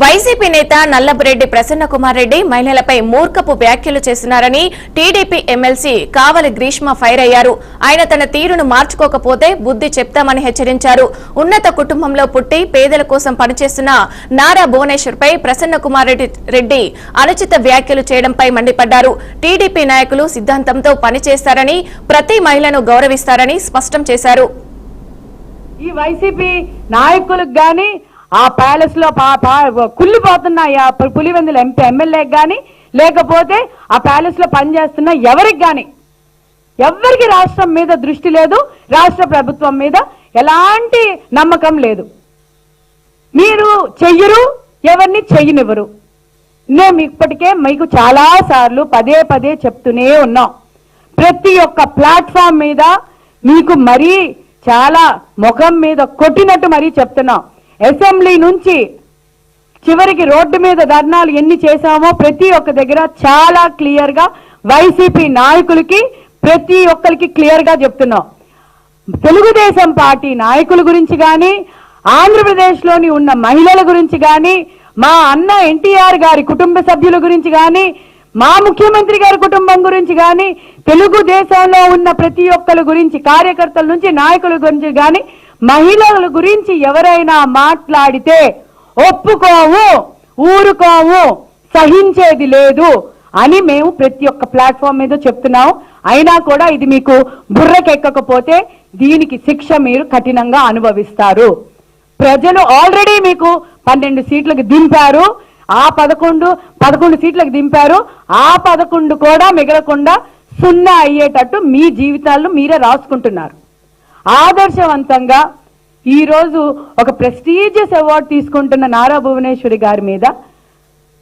YCP నేత నల్లపురెడ్డి ప్రసన్న కుమార్ రెడ్డి మహిళలపై మూర్ఖపు వ్యాఖ్యలు చేస్తున్నారని టీడీపీ ఎమ్మెల్సీ కావలి గ్రీష్మ ఫైర్ అయ్యారు. ఆయన తన తీరును మార్చుకోకపోతే బుద్ధి చెప్తామని హెచ్చరించారు. ఉన్నత కుటుంబంలో పుట్టి పేదల కోసం పనిచేస్తున్న నారా భువనేశ్వర్పై ప్రసన్న కుమార్ రెడ్డి అనుచిత వ్యాఖ్యలు చేయడంపై మండిపడ్డారు. టీడీపీ నాయకులు సిద్ధాంతంతో పనిచేస్తారని, ప్రతి మహిళను గౌరవిస్తారని స్పష్టం చేశారు. ఈ వైసీపీ నాయకులకు గాని ఆ ప్యాలెస్ లో కుళ్ళిపోతున్నాయి ఆ పులివెందుల ఎమ్మెల్యేకి గాని, లేకపోతే ఆ ప్యాలెస్ లో పనిచేస్తున్న ఎవరికి గాని ఎవరికి రాష్ట్రం మీద దృష్టి లేదు, రాష్ట్ర ప్రభుత్వం మీద ఎలాంటి నమ్మకం లేదు. మీరు చెయ్యరు, ఎవరిని చెయ్యనివ్వరు. మేము ఇప్పటికే మీకు చాలా సార్లు పదే పదే చెప్తూనే ఉన్నాం. ప్రతి ఒక్క ప్లాట్ఫామ్ మీద మీకు మరీ చాలా ముఖం మీద కొట్టినట్టు మరీ చెప్తున్నాం. అసెంబ్లీ నుంచి చివరికి రోడ్డు మీద ధర్నాలు ఎన్ని చేశామో ప్రతి ఒక్క దగ్గర చాలా క్లియర్ గా వైసీపీ నాయకులకి ప్రతి ఒక్కరికి క్లియర్ గా చెప్తున్నాం. తెలుగుదేశం పార్టీ నాయకుల గురించి గాని, ఆంధ్రప్రదేశ్ లోని ఉన్న మహిళల గురించి గాని, మా అన్న ఎన్టీఆర్ గారి కుటుంబ సభ్యుల గురించి గాని, మా ముఖ్యమంత్రి గారి కుటుంబం గురించి గాని, తెలుగుదేశంలో ఉన్న ప్రతి ఒక్కరి గురించి, కార్యకర్తల నుంచి నాయకుల గురించి గాని, మహిళల గురించి ఎవరైనా మాట్లాడితే ఒప్పుకోము, ఊరుకోము, సహించేది లేదు అని మేము ప్రతి ఒక్క ప్లాట్ఫామ్ మీద చెప్తున్నాం. అయినా కూడా ఇది మీకు బుర్రకెక్కకపోతే దీనికి శిక్ష మీరు కఠినంగా అనుభవిస్తారు. ప్రజలు ఆల్రెడీ మీకు 12 సీట్లకు దింపారు. ఆ 11 సీట్లకు దింపారు. ఆ 11 కూడా మిగలకుండా 0 అయ్యేటట్టు మీ జీవితాలను మీరే రాసుకుంటున్నారు. ఆదర్శవంతంగా ఈరోజు ఒక ప్రెస్టీజియస్ అవార్డు తీసుకుంటున్న నారా భువనేశ్వరి గారి మీద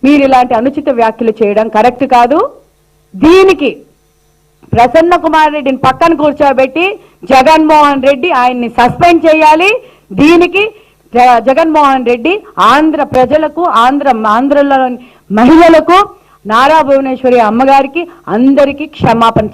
మీరు ఇలాంటి అనుచిత వ్యాఖ్యలు చేయడం కరెక్ట్ కాదు. దీనికి ప్రసన్న కుమార్ రెడ్డిని పక్కన కూర్చోబెట్టి జగన్మోహన్ రెడ్డి ఆయన్ని సస్పెండ్ చేయాలి. దీనికి జగన్మోహన్ రెడ్డి ఆంధ్ర ప్రజలకు, ఆంధ్రలోని మహిళలకు, నారా భువనేశ్వరి అమ్మగారికి అందరికీ క్షమాపణ చెప్పాలి.